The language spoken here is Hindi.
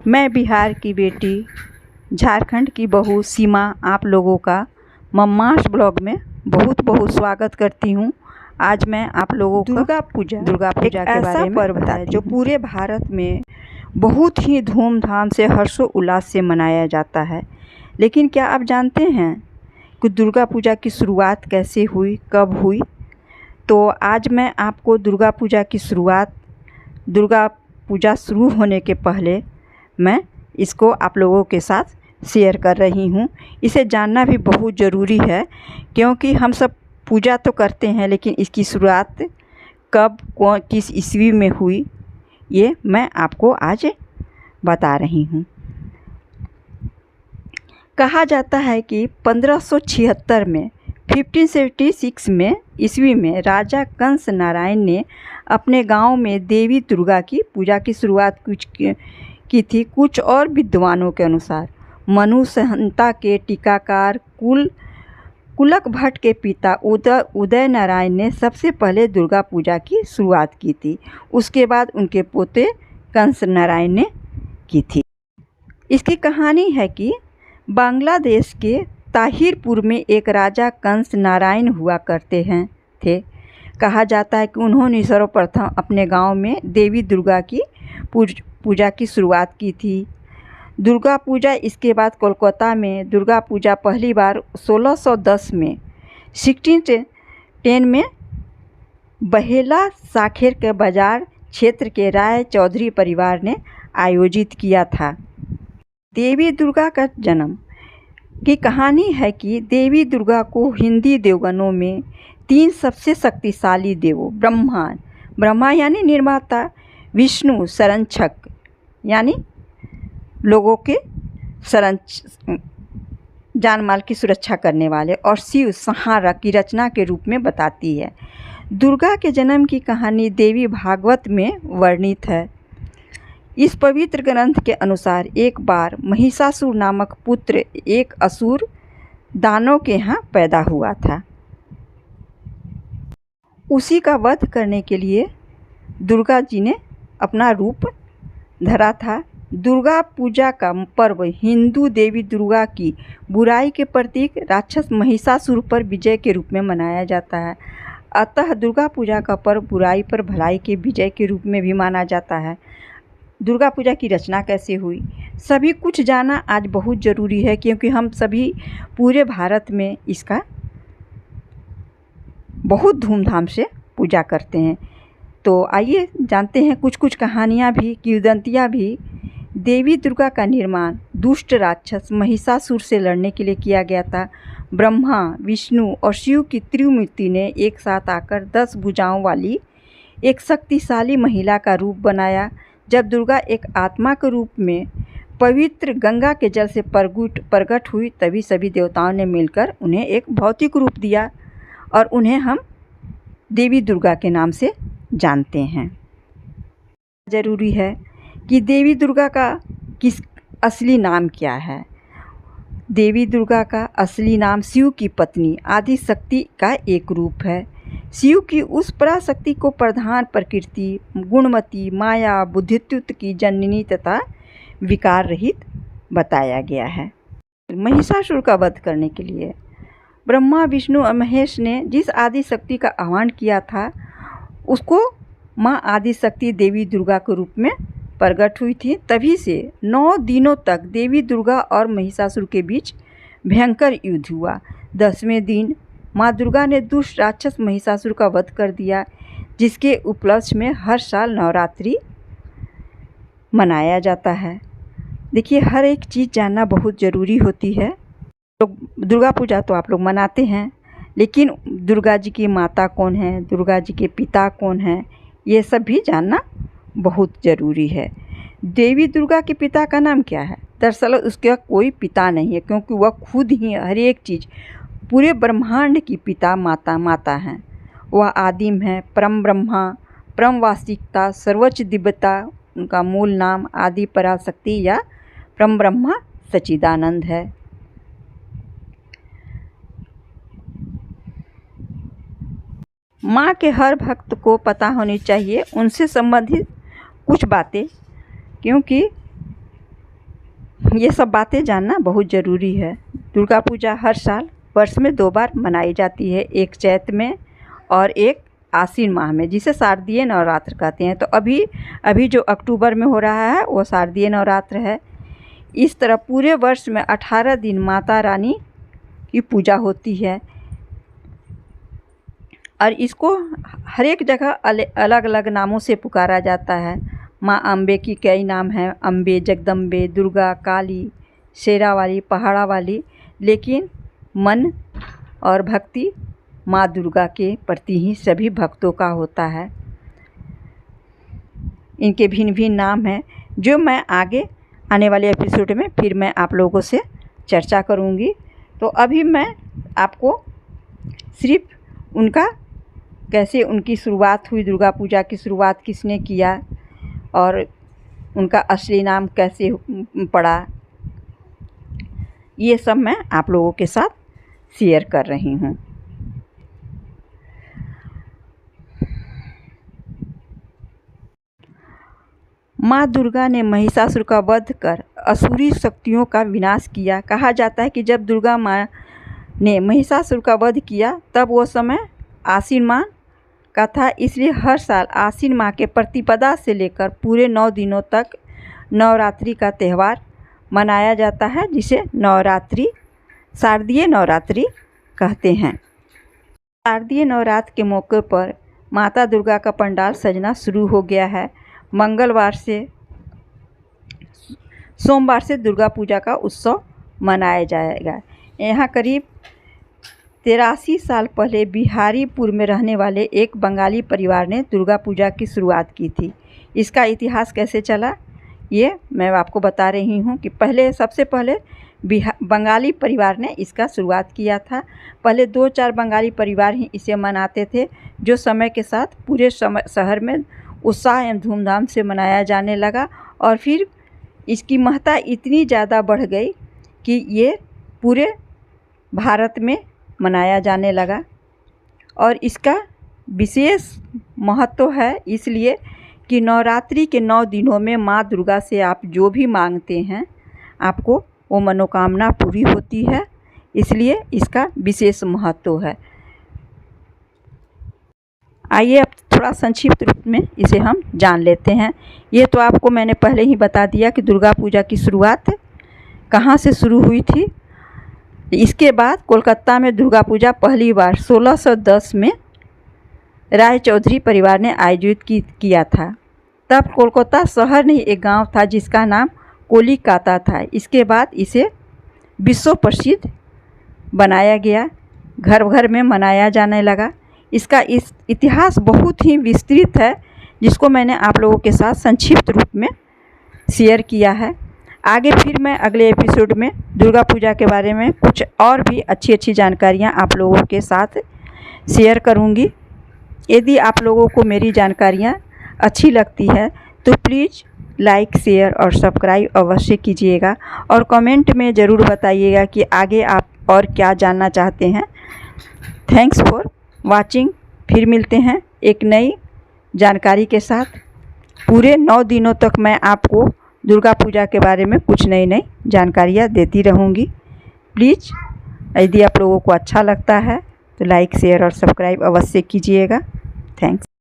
मैं बिहार की बेटी, झारखंड की बहू सीमा आप लोगों का मम्मास ब्लॉग में बहुत बहुत स्वागत करती हूँ। आज मैं आप लोगों को दुर्गा पूजा के बारे में पर्व है जो पूरे भारत में बहुत ही धूमधाम से हर्षोल्लास से मनाया जाता है। लेकिन क्या आप जानते हैं कि दुर्गा पूजा की शुरुआत कैसे हुई, कब हुई? तो आज मैं आपको दुर्गा पूजा की शुरुआत, दुर्गा पूजा शुरू होने के पहले मैं इसको आप लोगों के साथ शेयर कर रही हूँ। इसे जानना भी बहुत ज़रूरी है क्योंकि हम सब पूजा तो करते हैं, लेकिन इसकी शुरुआत कब, किस ईस्वी में हुई, ये मैं आपको आज बता रही हूँ। कहा जाता है कि 1576 में 1576 में ईस्वी में राजा कंस नारायण ने अपने गांव में देवी दुर्गा की पूजा की शुरुआत की थी। कुछ और विद्वानों के अनुसार मनु संहिता के टीकाकार कुलक भट्ट के पिता उदय नारायण ने सबसे पहले दुर्गा पूजा की शुरुआत की थी। उसके बाद उनके पोते कंस नारायण ने की थी। इसकी कहानी है कि बांग्लादेश के ताहिरपुर में एक राजा कंस नारायण हुआ करते थे। कहा जाता है कि उन्होंने सर्वप्रथम अपने गांव में देवी दुर्गा की पूजा की शुरुआत की थी। दुर्गा पूजा इसके बाद कोलकाता में दुर्गा पूजा पहली बार 1610 में 1610 में बहेला साखेर के बाजार क्षेत्र के राय चौधरी परिवार ने आयोजित किया था। देवी दुर्गा का जन्म की कहानी है कि देवी दुर्गा को हिंदी देवगणों में 3 सबसे शक्तिशाली देवों ब्रह्मा यानी निर्माता, विष्णु संरक्षक यानी लोगों के जान माल की सुरक्षा करने वाले, और शिव संहारक की रचना के रूप में बताती है। दुर्गा के जन्म की कहानी देवी भागवत में वर्णित है। इस पवित्र ग्रंथ के अनुसार एक बार महिषासुर नामक पुत्र एक असुर दानव के यहाँ पैदा हुआ था। उसी का वध करने के लिए दुर्गा जी ने अपना रूप धरा था। दुर्गा पूजा का पर्व हिंदू देवी दुर्गा की बुराई के प्रतीक राक्षस महिषासुर पर विजय के रूप में मनाया जाता है। अतः दुर्गा पूजा का पर्व बुराई पर भलाई के विजय के रूप में भी माना जाता है। दुर्गा पूजा की रचना कैसे हुई, सभी कुछ जानना आज बहुत ज़रूरी है क्योंकि हम सभी पूरे भारत में इसका बहुत धूमधाम से पूजा करते हैं। तो आइए जानते हैं कुछ कहानियाँ भी, किंवदंतियाँ भी। देवी दुर्गा का निर्माण दुष्ट राक्षस महिषासुर से लड़ने के लिए किया गया था। ब्रह्मा, विष्णु और शिव की त्रिमूर्ति ने एक साथ आकर 10 भुजाओं वाली एक शक्तिशाली महिला का रूप बनाया। जब दुर्गा एक आत्मा के रूप में पवित्र गंगा के जल से प्रकट हुई, तभी सभी देवताओं ने मिलकर उन्हें एक भौतिक रूप दिया और उन्हें हम देवी दुर्गा के नाम से जानते हैं। ज़रूरी है कि देवी दुर्गा का असली नाम क्या है। देवी दुर्गा का असली नाम शिव की पत्नी आदि शक्ति का एक रूप है। शिव की उस पराशक्ति को प्रधान प्रकृति, गुणमती, माया, बुद्धित्व की जननी तथा विकार रहित बताया गया है। महिषासुर का वध करने के लिए ब्रह्मा, विष्णु और महेश ने जिस आदि शक्ति का आह्वान किया था, उसको माँ आदि शक्ति देवी दुर्गा के रूप में प्रकट हुई थी। तभी से 9 दिनों तक देवी दुर्गा और महिषासुर के बीच भयंकर युद्ध हुआ। 10वें दिन माँ दुर्गा ने दुष्ट राक्षस महिषासुर का वध कर दिया, जिसके उपलक्ष्य में हर साल नवरात्रि मनाया जाता है। देखिए, हर एक चीज़ जानना बहुत ज़रूरी होती है। तो दुर्गा पूजा तो आप लोग मनाते हैं, लेकिन दुर्गा जी की माता कौन है, दुर्गा जी के पिता कौन हैं, ये सब भी जानना बहुत ज़रूरी है। देवी दुर्गा के पिता का नाम क्या है? दरअसल उसका कोई पिता नहीं है क्योंकि वह खुद ही हर एक चीज़, पूरे ब्रह्मांड की पिता माता हैं। वह आदिम है, परम ब्रह्मा, परम वास्तविकता, सर्वोच्च दिव्यता। उनका मूल नाम आदि पराशक्ति या परम ब्रह्मा सच्चिदानंद है। माँ के हर भक्त को पता होनी चाहिए उनसे संबंधित कुछ बातें, क्योंकि ये सब बातें जानना बहुत ज़रूरी है। दुर्गा पूजा हर साल वर्ष में 2 बार मनाई जाती है, एक चैत में और एक आश्विन माह में, जिसे शारदीय नवरात्र कहते हैं। तो अभी जो अक्टूबर में हो रहा है वो शारदीय नवरात्र है। इस तरह पूरे वर्ष में 18 दिन माता रानी की पूजा होती है और इसको हर एक जगह अलग अलग नामों से पुकारा जाता है। माँ अम्बे की कई नाम हैं, अम्बे, जगदम्बे, दुर्गा, काली, शेरा वाली, पहाड़ा वाली, लेकिन मन और भक्ति माँ दुर्गा के प्रति ही सभी भक्तों का होता है। इनके भिन्न भिन्न नाम हैं जो मैं आगे आने वाले एपिसोड में फिर मैं आप लोगों से चर्चा करूँगी। तो अभी मैं आपको सिर्फ उनका कैसे उनकी शुरुआत हुई, दुर्गा पूजा की शुरुआत किसने किया और उनका असली नाम कैसे पड़ा, ये सब मैं आप लोगों के साथ शेयर कर रही हूँ। माँ दुर्गा ने महिषासुर का वध कर असुरी शक्तियों का विनाश किया। कहा जाता है कि जब दुर्गा माँ ने महिषासुर का वध किया तब वो समय आश्विन माह का था, इसलिए हर साल आश्विन माह के प्रतिपदा से लेकर पूरे 9 दिनों तक नवरात्रि का त्यौहार मनाया जाता है, जिसे नवरात्रि शारदीय नवरात्रि कहते हैं। शारदीय नवरात्र के मौके पर माता दुर्गा का पंडाल सजना शुरू हो गया है। सोमवार से दुर्गा पूजा का उत्सव मनाया जाएगा। यहाँ करीब 83 साल पहले बिहारीपुर में रहने वाले एक बंगाली परिवार ने दुर्गा पूजा की शुरुआत की थी। इसका इतिहास कैसे चला ये मैं आपको बता रही हूँ कि सबसे पहले बंगाली परिवार ने इसका शुरुआत किया था। पहले 2-4 बंगाली परिवार ही इसे मनाते थे, जो समय के साथ पूरे शहर में उत्साह एवं धूमधाम से मनाया जाने लगा और फिर इसकी महत्ता इतनी ज़्यादा बढ़ गई कि ये पूरे भारत में मनाया जाने लगा। और इसका विशेष महत्व है इसलिए कि नवरात्रि के 9 दिनों में माँ दुर्गा से आप जो भी मांगते हैं आपको वो मनोकामना पूरी होती है, इसलिए इसका विशेष महत्व है। आइए अब थोड़ा संक्षिप्त रूप में इसे हम जान लेते हैं। ये तो आपको मैंने पहले ही बता दिया कि दुर्गा पूजा की शुरुआत कहाँ से शुरू हुई थी। इसके बाद कोलकाता में दुर्गा पूजा पहली बार 1610 में राय चौधरी परिवार ने आयोजित किया था। तब कोलकाता शहर नहीं एक गांव था जिसका नाम कोलिकाता था। इसके बाद इसे विश्व प्रसिद्ध बनाया गया, घर घर में मनाया जाने लगा। इसका इतिहास बहुत ही विस्तृत है, जिसको मैंने आप लोगों के साथ संक्षिप्त रूप में शेयर किया है। आगे फिर मैं अगले एपिसोड में दुर्गा पूजा के बारे में कुछ और भी अच्छी अच्छी जानकारियाँ आप लोगों के साथ शेयर करूँगी। यदि आप लोगों को मेरी जानकारियाँ अच्छी लगती है तो प्लीज़ लाइक, शेयर और सब्सक्राइब अवश्य कीजिएगा और कमेंट में ज़रूर बताइएगा कि आगे आप और क्या जानना चाहते हैं। Thanks for watching. फिर मिलते हैं एक नई जानकारी के साथ। पूरे 9 दिनों तक मैं आपको दुर्गा पूजा के बारे में कुछ नई नई जानकारियाँ देती रहूँगी। प्लीज़ यदि आप लोगों को अच्छा लगता है तो लाइक, शेयर और सब्सक्राइब अवश्य कीजिएगा। थैंक्स।